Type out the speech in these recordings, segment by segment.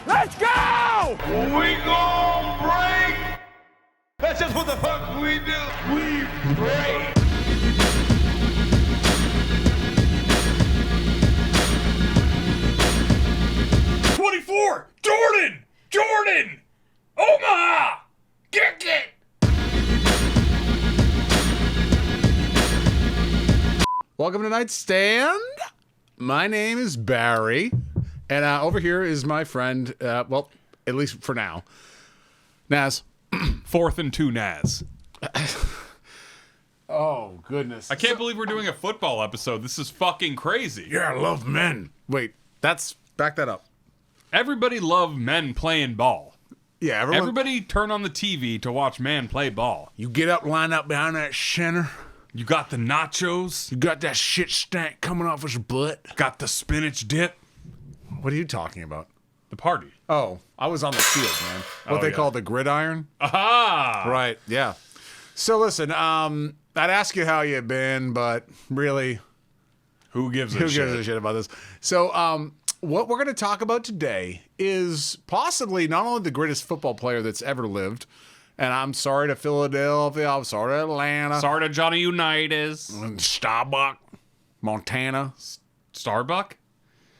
Let's go! We gon' break. That's just what the fuck we do. We break. Jordan! Omaha! Kick it! Welcome to Knightstand. My name is Barry, and over here is my friend, well, at least for now, Nazz. 4th and 2 Nazz. Oh, goodness. I can't believe we're doing a football episode. This is fucking crazy. Yeah, I love men. Wait, back that up. Everybody love men playing ball. Yeah, Everybody turn on the TV to watch man play ball. You get up, line up behind that center. You got the nachos. You got that shit stank coming off his butt. Got the spinach dip. What are you talking about? The party. Oh, I was on the field, man. What they call the gridiron? Aha! Right, yeah. So listen, I'd ask you how you've been, but really, Who gives a who shit? gives a shit about this? So, what we're going to talk about today is possibly not only the greatest football player that's ever lived, and I'm sorry to Philadelphia, I'm sorry to Atlanta, Sorry to Johnny Unitas. Starbuck, Montana, Starbuck?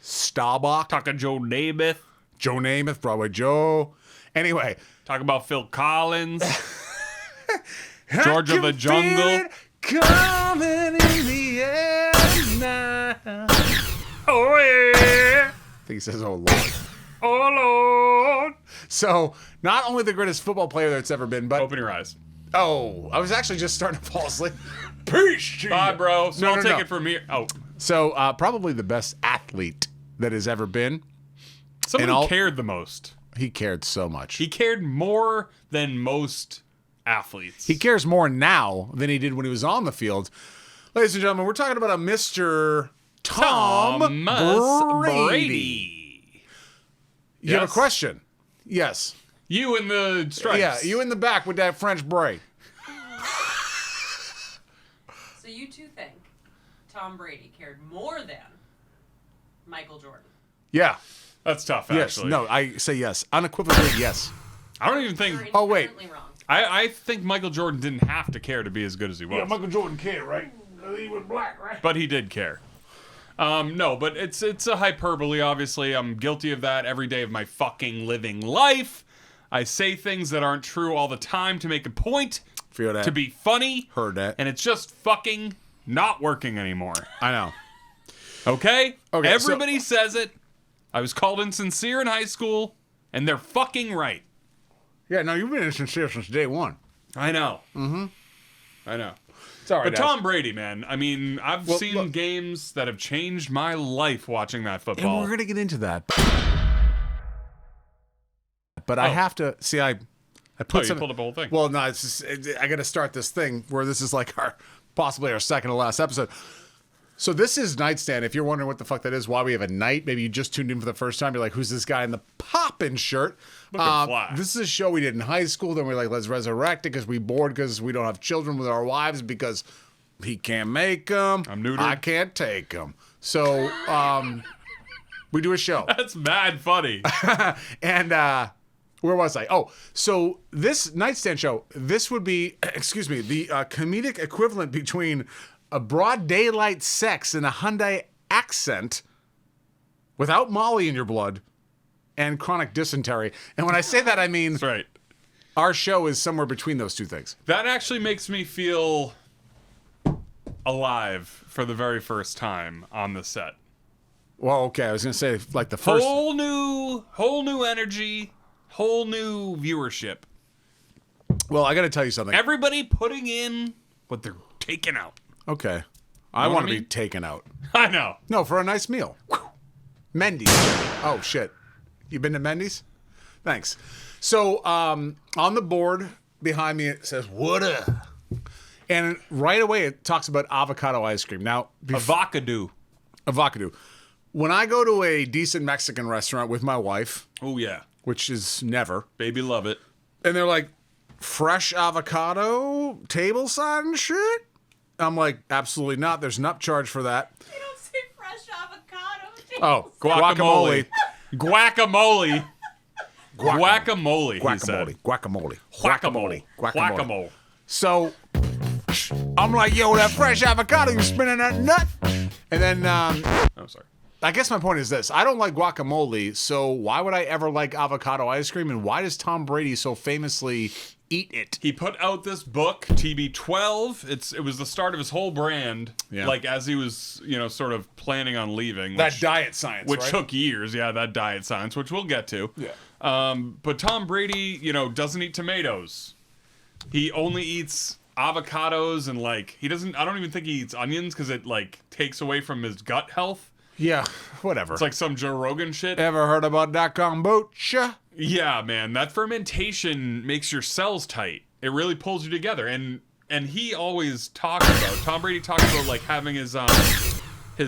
Starbuck, Talking Joe Namath. Joe Namath, Broadway Joe. Anyway, Talk about Phil Collins. I Georgia can the Jungle. feel it coming in the air now. Oh, yeah. I think he says, "Oh Lord." Oh, Lord. So, not only the greatest football player that's ever been, but Open your eyes. oh, I was actually just starting to fall asleep. Peace to Bye, you. bro. So No, I'll no, take no. it from here. Oh. So, probably the best athlete that has ever been. Someone And who all- cared the most. He cared so much. He cared more than most athletes. He cares more now than he did when he was on the field. Ladies and gentlemen, we're talking about a Mr. Tom Brady. You have a Yes? question? Yes. You in the stripes. Yeah, you in the back with that French braid. So you two think Tom Brady cared more than Michael Jordan? Yeah. That's tough, Yes. actually. No, I say yes. Unequivocally yes. I don't even think... You're Oh, wait. inherently wrong. I think Michael Jordan didn't have to care to be as good as he was. Michael Jordan cared, right? He was black, right? But he did care. No, but it's a hyperbole, obviously. I'm guilty of that every day of my fucking living life. I say things that aren't true all the time to make a point, Feel that. to be funny, Heard that. and it's just fucking not working anymore. I know. Okay? Okay, Everybody says it. I was called insincere in high school, and they're fucking right. Yeah, no, you've been insincere since day one. I know. Mm-hmm. I know. It's all right. But Tom Brady, man, I mean, I've Well, seen look. games that have changed my life watching that and football. we're gonna get into that. But I have to see. I Oh, put you some. pulled up the whole thing. Well, no, it's just, I got to start this thing where this is like possibly our second to last episode. So this is Nightstand. If you're wondering what the fuck that is, why we have a night, maybe you just tuned in for the first time. You're like, who's this guy in the poppin' shirt? Looking fly. This is a show we did in high school. Then we're like, let's resurrect it because we bored because we don't have children with our wives because he can't make them. I'm neutered. I can't take them. So we do a show. That's mad funny. And where was I? Oh, so this Nightstand show, this would be, excuse me, the comedic equivalent between a broad daylight sex and a Hyundai accent without Molly in your blood and chronic dysentery. And when I say that, I mean That's right. our show is somewhere between those two things. That actually makes me feel alive for the very first time on the set. Well, okay, I was going to say like the first. Whole new energy, whole new viewership. Well, I got to tell you something. Everybody putting in what they're taking out. Okay. I Know what want I to be mean? taken out. I know. No, for a nice meal. Mendy's. Oh, shit. You been to Mendy's? Thanks. So, on the board behind me, it says, "Woulda." And right away, it talks about avocado ice cream. Now, Avocado. avocado. When I go to a decent Mexican restaurant with my wife, Oh, yeah. which is never, Baby love it. and they're like, fresh avocado table side and shit? I'm like, absolutely not. There's an upcharge for that. You don't say fresh avocado. Oh, Guacamole. Guacamole. Guacamole, he said. Guacamole. Guacamole. So I'm like, yo, that fresh avocado, you spinning that nut? And then Oh, sorry. I guess my point is this. I don't like guacamole, so why would I ever like avocado ice cream? And why does Tom Brady so famously eat it? He put out this book, TB12. It was the start of his whole brand. Yeah. Like as he was, sort of planning on leaving. That diet science, which right? took years. Yeah, that diet science, which we'll get to. Yeah. But Tom Brady, doesn't eat tomatoes. He only eats avocados and he doesn't. I don't even think he eats onions because it takes away from his gut health. Yeah, whatever. It's like some Joe Rogan shit. Ever heard about that kombucha? Yeah, man, that fermentation makes your cells tight. It really pulls you together. And he always talks about, Tom Brady talks about having his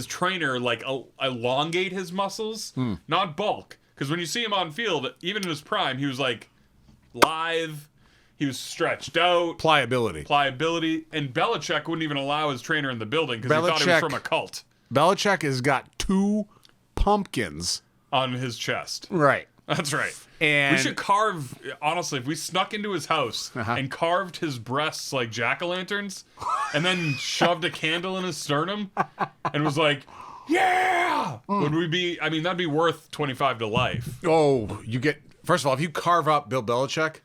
trainer elongate his muscles, not bulk. Because when you see him on field, even in his prime, he was lithe, he was stretched out. Pliability. And Belichick wouldn't even allow his trainer in the building because he thought he was from a cult. Belichick has got 2 pumpkins On his chest. Right. That's right. And we should carve, honestly, if we snuck into his house and carved his breasts like jack-o'-lanterns and then shoved a candle in his sternum and was yeah! Would we be, that'd be worth 25 to life. Oh, first of all, if you carve up Bill Belichick,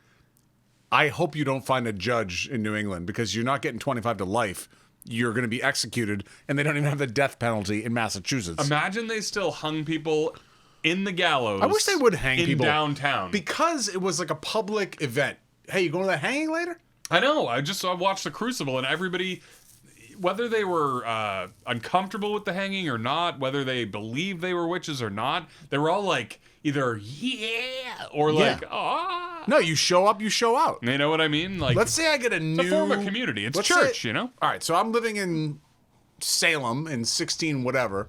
I hope you don't find a judge in New England because you're not getting 25 to life. You're going to be executed, and they don't even have the death penalty in Massachusetts. Imagine they still hung people in the gallows. I wish they would hang people downtown because it was like a public event. Hey, you going to the hanging later? I know. I watched the Crucible, and everybody, whether they were uncomfortable with the hanging or not, whether they believed they were witches or not, they were all either yeah or ah. No, you show up, you show out. You know what I mean? Let's say I get a new... It's a form of community. It's church, All right, so I'm living in Salem in 16 whatever.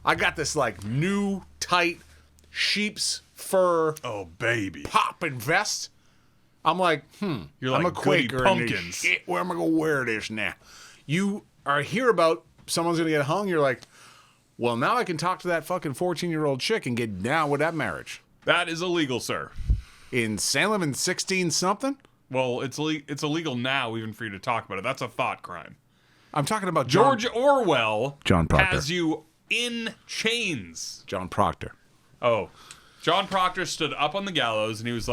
I got this new tight sheep's fur baby popping vest. I'm You're I'm a goody Quaker pumpkins. in this shit. Where am I going to wear this now? You hear about someone's going to get hung, you're well, now I can talk to that fucking 14-year-old chick and get down with that marriage. That is illegal, sir. In Salem in 16-something? Well, it's illegal now even for you to talk about it. That's a thought crime. I'm talking about George Orwell John Proctor. has you in chains. John Proctor. Oh. John Proctor stood up on the gallows and he was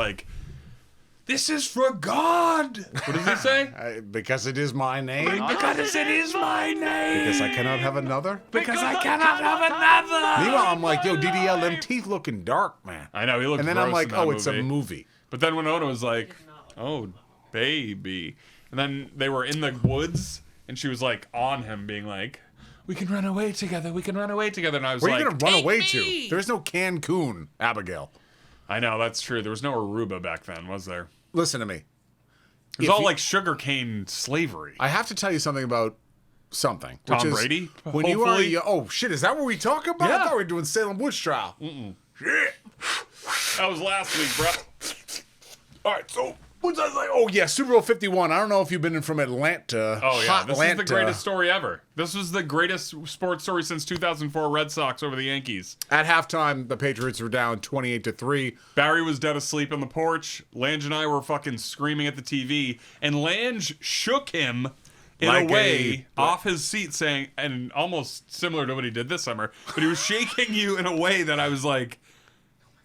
this is for God. What does he say? Because it is my name. Because it is my name. Because I cannot have another. Because I cannot have another. Meanwhile, I'm yo, DDL, them teeth looking dark, man. I know, he looked And then gross I'm in that oh, movie. it's a movie. But then Winona was oh, baby. And then they were in the woods and she was on him being we can run away together. We can run away together. And I was Where are you going to run away me! to? There's no Cancun, Abigail. I know, that's true. There was no Aruba back then, was there? Listen to me. It was all sugarcane slavery. I have to tell you something about something. Tom which is Brady? When Hopefully. you are... Oh, shit. Is that what we talk about? Yeah. I thought we were doing Salem Witch Trial. Shit. That was last week, bro. All right, so... What's that like? Oh, yeah, Super Bowl 51. I don't know if you've been from Atlanta. Oh, yeah. Hot This Atlanta. is the greatest story ever. This was the greatest sports story since 2004 Red Sox over the Yankees. At halftime, the Patriots were down 28-3. Barry was dead asleep on the porch. Lange and I were fucking screaming at the TV. And Lange shook him in Like a way off his seat saying, and almost similar to what he did this summer, but he was shaking you in a way that I was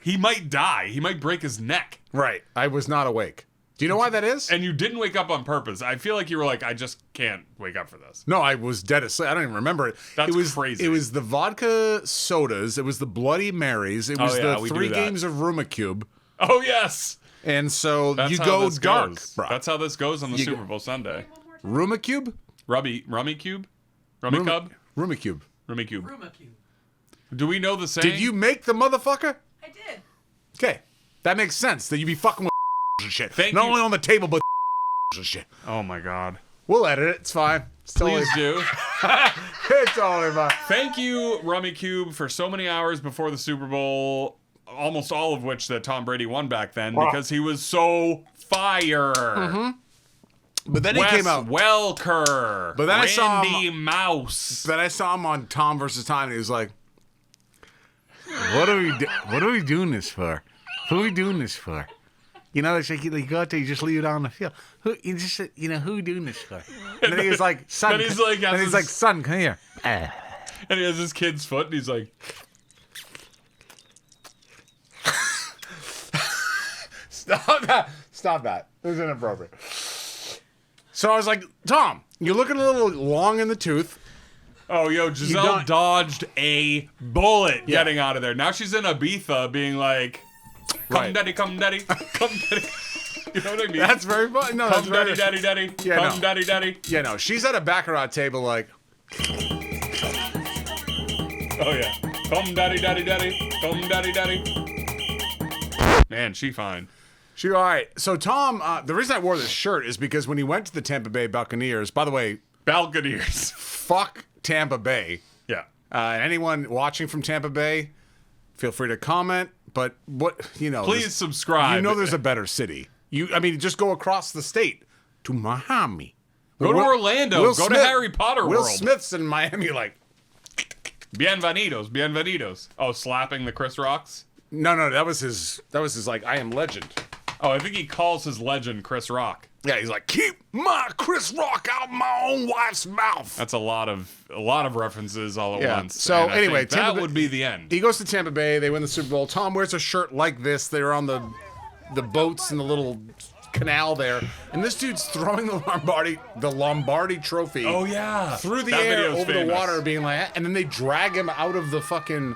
he might die. He might break his neck. Right. I was not awake. Do you know why that is? And you didn't wake up on purpose. I feel like you were I just can't wake up for this. No, I was dead asleep. I don't even remember it. That's it was, crazy. It was the vodka sodas. It was the Bloody Marys. It was the we 3 do that. games of Rumacube. Oh, yes. And so That's you how go this dark, goes. bro. That's how this goes on the You Super go- Bowl Sunday. Rumacube? Rummy Cube? Rummy Cub? Rumacube. Rummy Cube. Rooma cube. Do we know the saying? Did you make the motherfucker? I did. Okay. That makes sense that you be fucking with and shit. Thank Not you. only on the table, but and shit. Oh, my God. We'll edit it. It's fine. It's totally, Please do. it's totally fine. Thank you, Rummy Cube, for so many hours before the Super Bowl, almost all of which that Tom Brady won back then because he was so fire. But then Wes he came out. Welker. But then I saw him- Randy Mouse. Then I saw him on Tom versus Time, and he was like, "What are we doing this for? Who are we doing this for? You know, it's like you go out there, you just leave it on the field. Who you just who are we doing this for? And then he was like, son. Then he's like, and he's like, son, come here. And he has his kid's foot, and he's like, Stop that. Stop that. It was inappropriate. So I was like, Tom, you're looking a little long in the tooth. oh, yo, Gisele dodged a bullet Yeah. getting out of there. Now she's in Ibiza being like, come Right. daddy, come daddy, come daddy. You know what I mean? That's very fun. No, that's come very daddy, daddy, daddy. Yeah, come no. daddy, daddy. Yeah, no. She's at a baccarat table like, Oh, yeah. Come daddy, daddy, daddy. Come daddy, daddy. Man, she fine. she all right. So Tom, the reason I wore this shirt is because when he went to the Tampa Bay Buccaneers, by the way, Balconiers. fuck Tampa Bay. Yeah. Anyone watching from Tampa Bay, feel free to comment. But what Please subscribe. You know, there's a better city. Just go across the state to Miami. Go to Orlando. Go to Harry Potter Will World. Smith's in Miami. Like, Bienvenidos, bienvenidos. Oh, slapping the Chris Rocks? no, that was his. Like, I am legend. Oh, I think he calls his legend Chris Rock. Yeah, he's like, keep my Chris Rock out my own wife's mouth. That's a lot of references all at Yeah. once. So, And I anyway, think Tampa that Bay- would be the end. He goes to Tampa Bay. They win the Super Bowl. Tom wears a shirt like this. They're on the boats in the little canal there, and this dude's throwing the Lombardi Trophy. Oh yeah, Through the That air video's over famous. the water, being like, and then they drag him out of the fucking.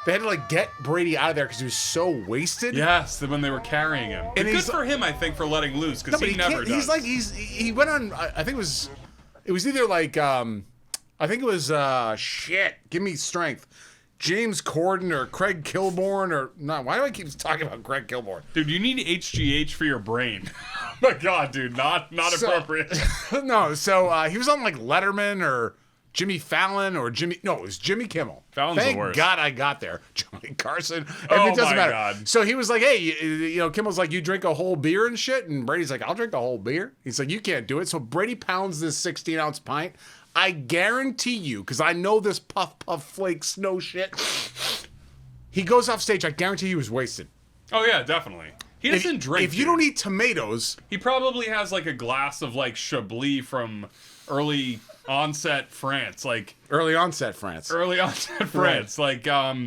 They had to like get Brady out of there because he was so wasted. Yes, when they were carrying him. And Good he's- for him, I think, for letting loose because but he never can't- does. He's like he went on. I think it was either like I think it was shit. Give me strength. James Corden or Craig Kilborn or not. Why do I keep talking about Craig Kilborn? Dude, you need HGH for your brain. Oh my God, dude, not appropriate. No, so he was on like Letterman or Jimmy Fallon or Jimmy. No, it was Jimmy Kimmel. Fallon's the Thank worst. God I got there. Johnny Carson. Oh, It doesn't my matter. God. So he was like, hey, Kimmel's like, you drink a whole beer and shit, and Brady's like, I'll drink a whole beer. He's like, you can't do it. So Brady pounds this 16-ounce pint. I guarantee you, because I know this puff flake snow shit. He goes off stage. I guarantee he was wasted. Oh yeah, definitely. He doesn't drink. If you don't eat tomatoes, he probably has like a glass of like Chablis from early onset France, like early onset France. early onset France, like yeah,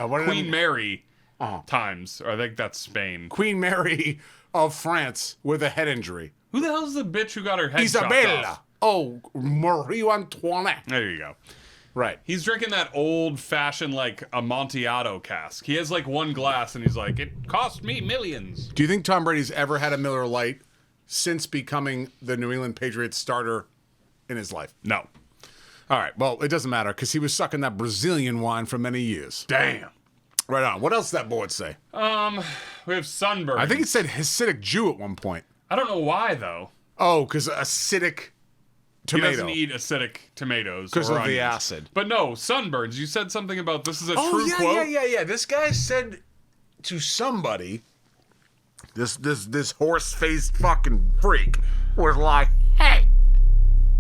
what are Queen them- Mary Oh. times. Or I think that's Spain. Queen Mary of France with a head injury. Who the hell's the bitch who got her head chopped Isabella. off? Oh, Marie Antoinette. There you go. Right. He's drinking that old-fashioned, like, Amontillado cask. He has, like, one glass, and he's like, it cost me millions. Do you think Tom Brady's ever had a Miller Lite since becoming the New England Patriots starter in his life? No. All right. Well, it doesn't matter because he was sucking that Brazilian wine for many years. Damn. Right on. What else did that board say? We have sunburns. I think it said Hasidic Jew at one point. I don't know why, though. Oh, because acidic tomato. He doesn't eat acidic tomatoes. Because or of the onions. acid. But no, sunburns. You said something about this is a Oh, true yeah, quote? yeah. This guy said to somebody, this horse-faced fucking freak was like, hey,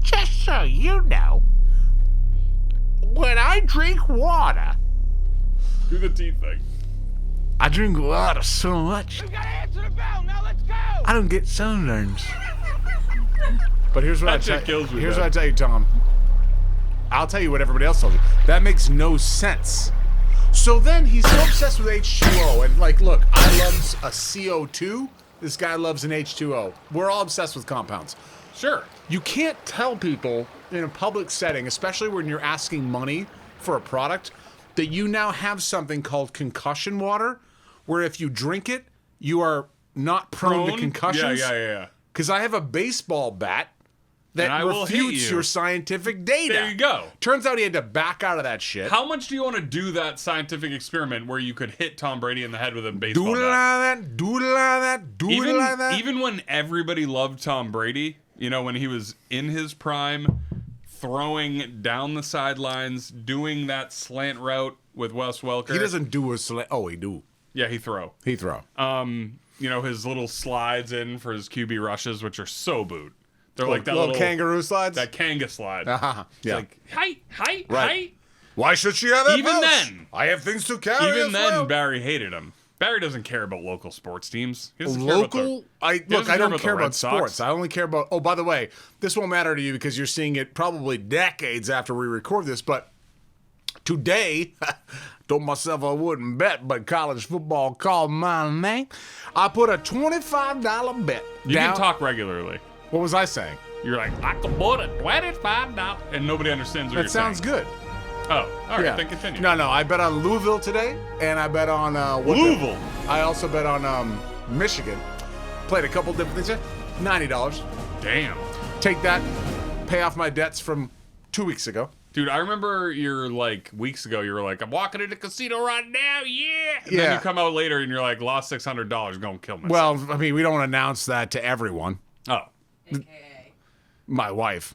just so you know, when I drink water, Do the teeth thing. I drink water so much, We gotta answer the bell. Now let's go. I don't get sunburns. But here's what That I tell shit kills me, Here's man. what I tell you, Tom. I'll tell you what everybody else told you. That makes no sense. So then he's so obsessed with H2O, and like, look, I love a CO2. This guy loves an H2O. We're all obsessed with compounds. Sure. You can't tell people in a public setting, especially when you're asking money for a product, that you now have something called concussion water, where if you drink it, you are not prone to concussions. Yeah. Because I have a baseball bat And that I will hit refutes you. your scientific data. There you go. Turns out he had to back out of that shit. How much do you want to do that scientific experiment where you could hit Tom Brady in the head with a baseball Do it bat? like that, do it like that, do it like that. Even when everybody loved Tom Brady, when he was in his prime, throwing down the sidelines, doing that slant route with Wes Welker. He doesn't do a select. Oh, he do. Yeah, he throw. He throw. His little slides in for his QB rushes, which are so boot. They're like that little kangaroo slides. that kanga slide. Uh-huh. Yeah. Like, hi. Right. Why should she have that? Even pouch? then. I have things to carry. Even as then, well. Barry hated him. Barry doesn't care about local sports teams. He doesn't care about Local? I doesn't don't about the care Red about Sox. sports. I only care about. Oh, by the way, this won't matter to you because you're seeing it probably decades after we record this. But today, told myself I wouldn't bet, but college football called my name. I put a $25 bet. You down. can talk regularly. What was I saying? You're like, I can put a $25, and nobody understands what That you're sounds saying. good. Oh, all right, Yeah. then continue. No, I bet on Louisville today, and I bet on Louisville. I also bet on Michigan. Played a couple different things there. $90. Damn. Take that. Pay off my debts from 2 weeks ago. Dude, I remember weeks ago, you were like, I'm walking to the casino right now, yeah. And then Yeah. you come out later and you're like, lost $600, gonna kill myself. Well, I mean, we don't announce that to everyone. Oh. AKA. My wife,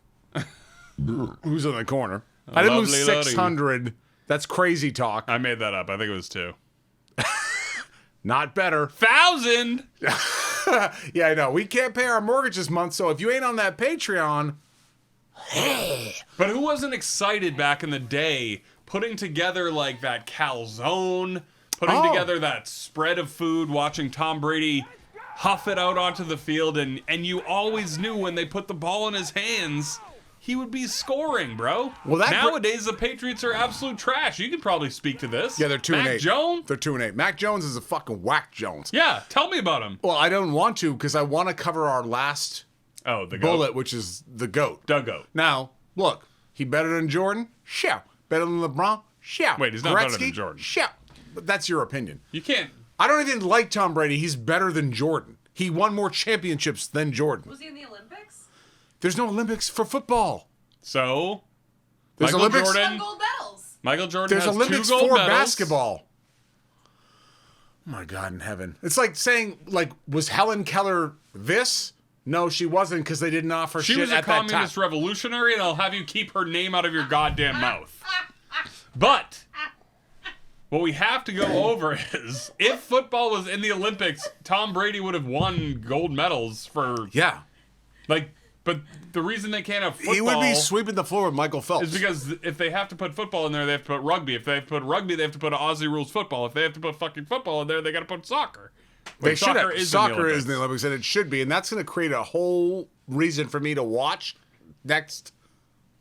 who's in the corner. I didn't lose Lovely lady. 600. That's crazy talk. I made that up. I think it was 2. Not better. 1,000! Yeah, I know. We can't pay our mortgage this month, so if you ain't on that Patreon, But who wasn't excited back in the day putting together like that calzone, putting Oh. together that spread of food, watching Tom Brady huff it out onto the field, and you always knew when they put the ball in his hands, he would be scoring, bro. Well, that nowadays the Patriots are absolute trash. You could probably speak to this. yeah, they're 2-8. Mac Jones? They're 2-8. Mac Jones is a fucking whack Jones. Yeah, tell me about him. Well, I don't want to because I want to cover our last Oh, the bullet, goat. which is the GOAT. The goat. Now, look, he better than Jordan? Sure. Better than LeBron? Sure. Wait, he's not better Gretzky? than Jordan. Sure. But that's your opinion. You can't. I don't even like Tom Brady. He's better than Jordan. He won more championships than Jordan. Was he in the Olympics? There's no Olympics for football. So, There's Michael Olympics. Jordan. Won gold medals. Michael Jordan There's has Olympics 2 gold for medals. basketball. Oh my God in heaven. It's like saying, was Helen Keller this? No, she wasn't because they didn't offer She shit was a at that time. communist revolutionary, and I'll have you keep her name out of your goddamn mouth. But what we have to go over is if football was in the Olympics, Tom Brady would have won gold medals for Yeah. but the reason they can't have football He would be sweeping the floor with Michael Phelps. is because if they have to put football in there, they have to put rugby. If they have to put rugby, they have to put Aussie rules football. If they have to put fucking football in there, they got to put soccer. They Like, should have. Soccer is in the Olympics. Olympics, and it should be. And that's going to create a whole reason for me to watch next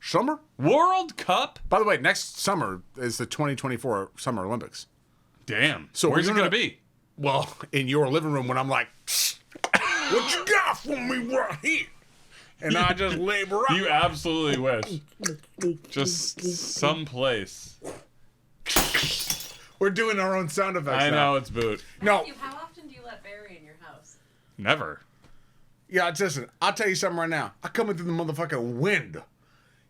summer. World Cup? By the way, next summer is the 2024 Summer Olympics. Damn. So Where's we're it going to gonna- be? Well, in your living room when I'm like, what you got for me right here? And I just labor up. You absolutely wish. Just someplace. We're doing our own sound effects I now. know it's boot. No, How often do you let Barry in your house? Never. yeah, listen, I'll tell you something right now. I come in through the motherfucking wind.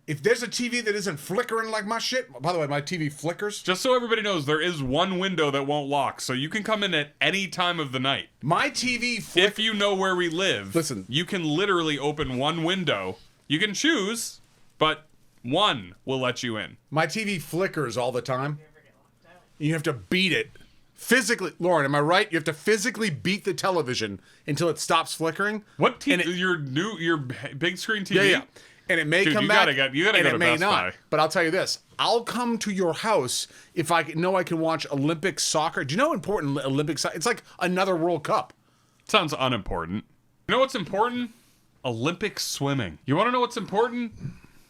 If there's a TV that isn't flickering like my shit, by the way, my TV flickers. Just so everybody knows, there is one window that won't lock, so you can come in at any time of the night. My TV If you know where we live, Listen. you can literally open one window. You can choose, but one will let you in. My TV flickers all the time. You have to beat it physically. Lauren, am I right? You have to physically beat the television until it stops flickering. What And TV? Your big screen TV? Yeah. And it may Dude, come you back. you gotta and go it to may Best not. Buy. But I'll tell you this: I'll come to your house if I know I can watch Olympic soccer. Do you know how important Olympic soccer? It's like another World Cup. Sounds unimportant. You know what's important? Olympic swimming. You want to know what's important?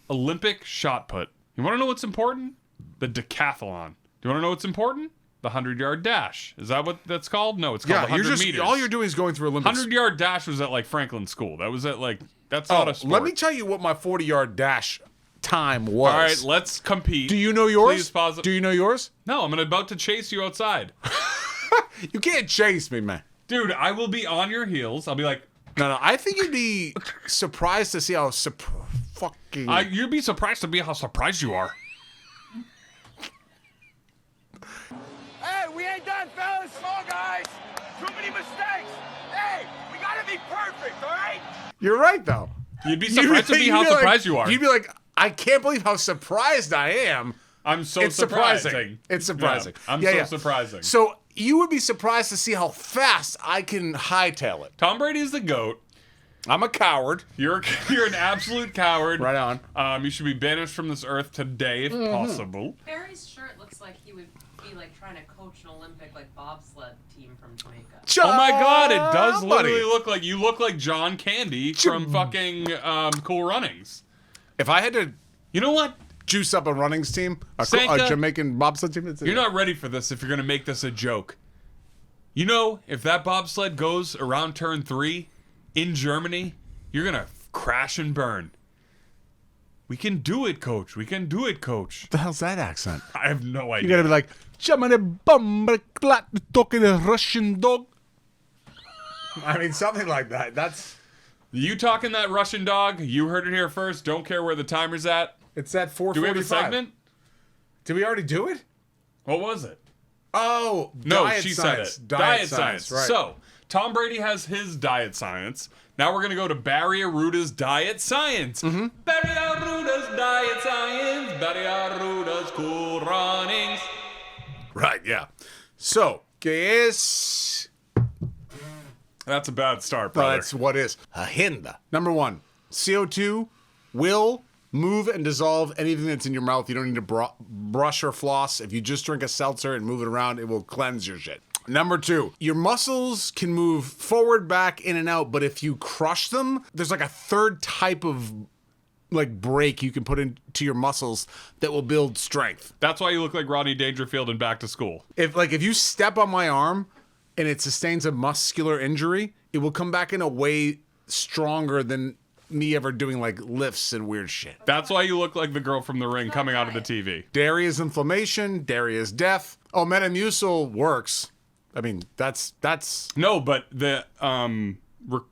Olympic shot put. You want to know what's important? The decathlon. Do you want to know what's important? The 100-yard dash. Is that what that's called? No, it's called the 100 meters. all you're doing is going through Olympics. 100-yard dash was at like Franklin School. That was at like that's Oh, not a sport. let me tell you what my 40-yard dash time was. All right, let's compete. Do you know yours? Please pause it. Do you know yours? No, I'm about to chase you outside. You can't chase me, man. Dude, I will be on your heels. I'll be like, No, I think you'd be surprised to see how fucking. you'd be surprised to be how surprised you are. Hey, we ain't done, fellas. Come on, guys. Too many mistakes. Hey, we gotta be perfect, all right? You're right, though. You'd be surprised to be how surprised you are. You'd be like, I can't believe how surprised I am. I'm so It's surprising. surprising. It's surprising. Yeah, I'm Yeah, so yeah. surprising. So you would be surprised to see how fast I can hightail it. Tom Brady is the GOAT. I'm a coward. You're an absolute coward. Right on. You should be banished from this earth today if possible. Barry's shirt looks like he would be like trying to coach an Olympic like bobsled team from Jamaica. Oh my God! It does Buddy. literally look like you look like John Candy from fucking Cool Runnings. If I had to You know what? juice up a runnings team, a Sanka, Jamaican bobsled team, You're not ready for this if you're gonna make this a joke. You know, if that bobsled goes around turn 3 in Germany, you're gonna crash and burn. We can do it, coach. We can do it, coach. What the hell's that accent? I have no idea. You gotta be like, Germany bomber clat talking a Russian dog. I mean, something like that. That's You talking that Russian dog? You heard it here first. Don't care where the timer's at. it's at 4:45. Do we have a segment? Did we already do it? What was it? Oh, No, diet she science. said it. Diet science. Right. So, Tom Brady has his diet science. Now we're going to go to Barry Arruda's diet science. Mm-hmm. Barry Arruda's diet science. Barry Arruda's Cool Runnings. Right, yeah. So, ¿qué es? That's a bad start, brother. That's what is agenda. Number 1, CO2 will move and dissolve anything that's in your mouth. You don't need to brush or floss. If you just drink a seltzer and move it around, it will cleanse your shit. Number 2, your muscles can move forward, back, in and out, but if you crush them, there's like a third type of like break you can put into your muscles that will build strength. That's why you look like Rodney Dangerfield in Back to School. If you step on my arm and it sustains a muscular injury, it will come back in a way stronger than me ever doing like lifts and weird shit. That's why you look like the girl from The Ring coming out of the TV. Dairy is inflammation. Dairy is death. Oh, Metamucil works. I mean, that's No, but the what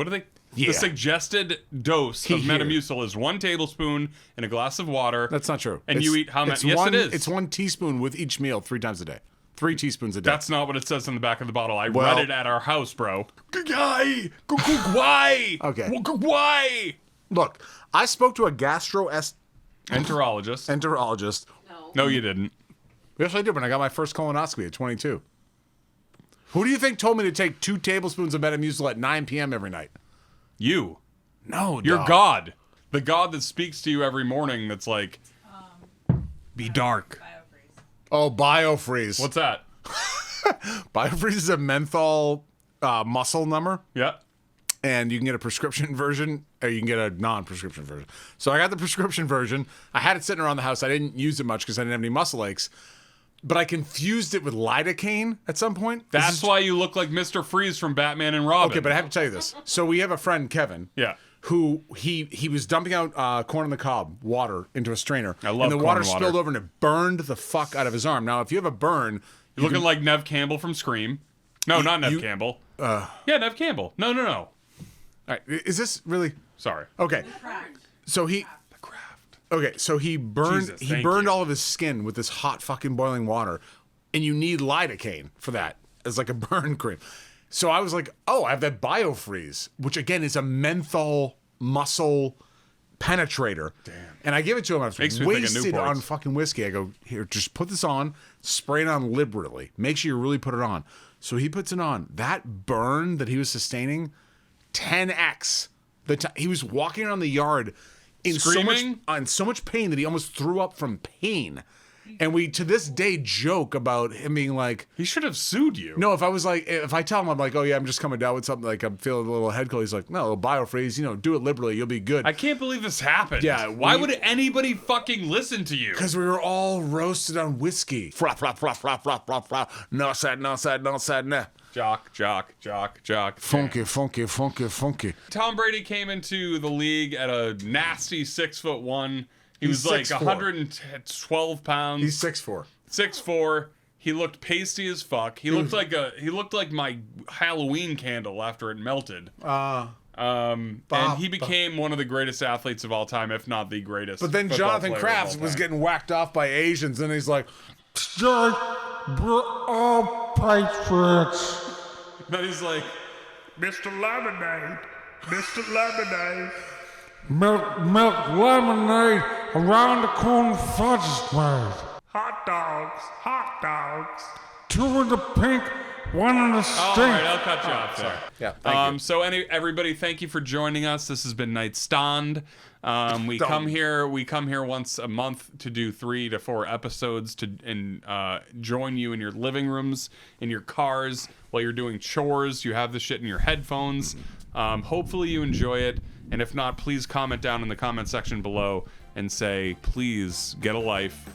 are they? Yeah. The suggested dose of Here. Metamucil is 1 tablespoon in a glass of water. that's not true. And you eat how many? it's Yes, one, it is. It's 1 teaspoon with each meal 3 times a day. 3 teaspoons a day. That's not what it says on the back of the bottle. I Well- read it at our house, bro. Why? Why? Okay. Why? Look, I spoke to a Enterologist. gastroenterologist. No. No, you didn't. Yes, I did when I got my first colonoscopy at 22. Who do you think told me to take 2 tablespoons of Metamucil at 9 p.m. every night? You. No, You're dog. God. The God that speaks to you every morning that's like, be dark. Biofreeze. Oh, Biofreeze. What's that? Biofreeze is a menthol muscle number, Yeah. and you can get a prescription version, or you can get a non-prescription version. So I got the prescription version. I had it sitting around the house. I didn't use it much because I didn't have any muscle aches. But I confused it with lidocaine at some point. This That's is- why you look like Mr. Freeze from Batman and Robin. Okay, but I have to tell you this. So we have a friend, Kevin. Yeah. Who he was dumping out corn on the cob water into a strainer. I love and the corn water and water. spilled over and it burned the fuck out of his arm. Now, if you have a burn, You're looking like Nev Campbell from Scream. No, not Nev Campbell. Yeah, Nev Campbell. No. all right, is this really Sorry. okay? Cracked. So he The Craft. okay, so he burned Jesus, he thank burned you. all of his skin with this hot fucking boiling water, and you need lidocaine for that as like a burn cream. So I was like, oh, I have that Biofreeze, which again is a menthol muscle penetrator. Damn. And I give it to him. I was Makes me think of wasted Newports. on fucking whiskey. I go, here, just put this on, spray it on liberally. Make sure you really put it on. So he puts it on. That burn that he was sustaining, 10x. He was walking around the yard in Screaming? so much pain that he almost threw up from pain. And we, to this day, joke about him being like, He should have sued you. no, if I tell him, I'm like, oh yeah, I'm just coming down with something, like I'm feeling a little head cold. He's like, no, a little Biofreeze, do it liberally, you'll be good. I can't believe this happened. Yeah, Why we- would anybody fucking listen to you? Because we were all roasted on whiskey. Fra, fra, fra, fra, fra, fra, fra. No sad, no sad, no sad, nah. Jock. Funky, funky, funky, funky. Tom Brady came into the league at a nasty 6'1". He He's was like 6'4". 112 pounds. He's 6'4". 6'4". He looked pasty as fuck. He looked like my Halloween candle after it melted. And he became one of the greatest athletes of all time, if not the greatest. But then football Jonathan player of Kraft all was time. getting whacked off by Asians, and he's like, Patriots. Then he's like, Mr. Lemonade. Mr. Lemonade. Milk lemonade around the corn fudge spread. Hot dogs. Hot dogs. 2 in the pink, one in the All stink. right, I'll cut you off there. Yeah, thank you. So everybody, thank you for joining us. This has been Knightstand. We come here once a month to do 3 to 4 episodes and join you in your living rooms, in your cars, while you're doing chores. You have the shit in your headphones. Hopefully you enjoy it. And if not, please comment down in the comment section below and say, please get a life,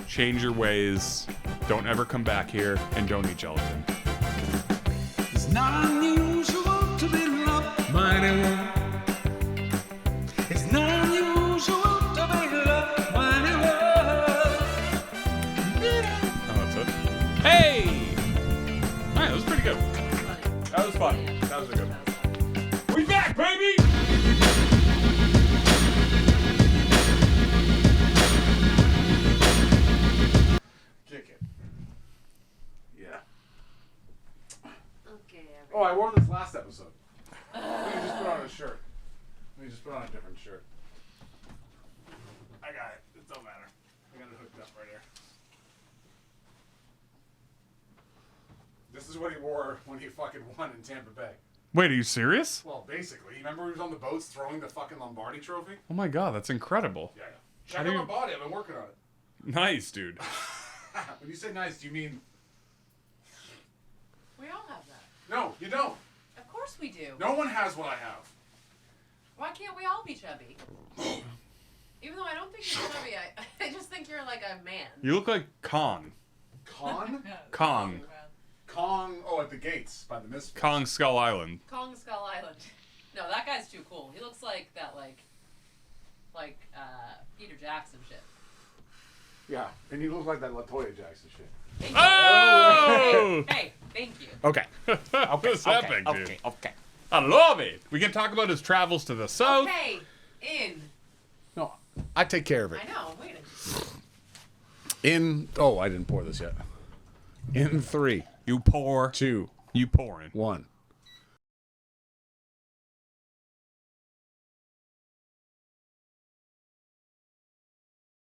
change your ways, don't ever come back here, and don't eat gelatin. It's not unusual to be loved by anyone. It's not unusual to be loved by anyone. Oh, that's it. Hey! All right, that was pretty good. That was fun. That was a good one. We back, baby! Kick it. Yeah. Okay. Oh, I wore this last episode. Let me just put on a shirt. Let me just put on a different shirt. I got it. It don't matter. I got it hooked up right here. This is what he wore when he fucking won in Tampa Bay. Wait, are you serious? Well, basically. You remember he was on the boats throwing the fucking Lombardi trophy? Oh my god, that's incredible. Yeah. Check out my body. I've been working on it. Nice, dude. When you say nice, do you mean... We all have that. No, you don't. Of course we do. No one has what I have. Why can't we all be chubby? Even though I don't think you're chubby, I just think you're like a man. You look like Kong. Kong? Kong. Kong, at the gates by the Misfits. Kong Skull Island. Kong Skull Island. No, that guy's too cool. He looks like that, like Peter Jackson shit. Yeah, and you look like that LaToya Jackson shit. Thank you. Oh! Hey, thank you. Okay. What's epic, dude? Okay. I love it. We can talk about his travels to the south. Okay, in. No, I take care of it. I know, I'm waiting. I didn't pour this yet. In 3, You pour. 2, You pouring. 1.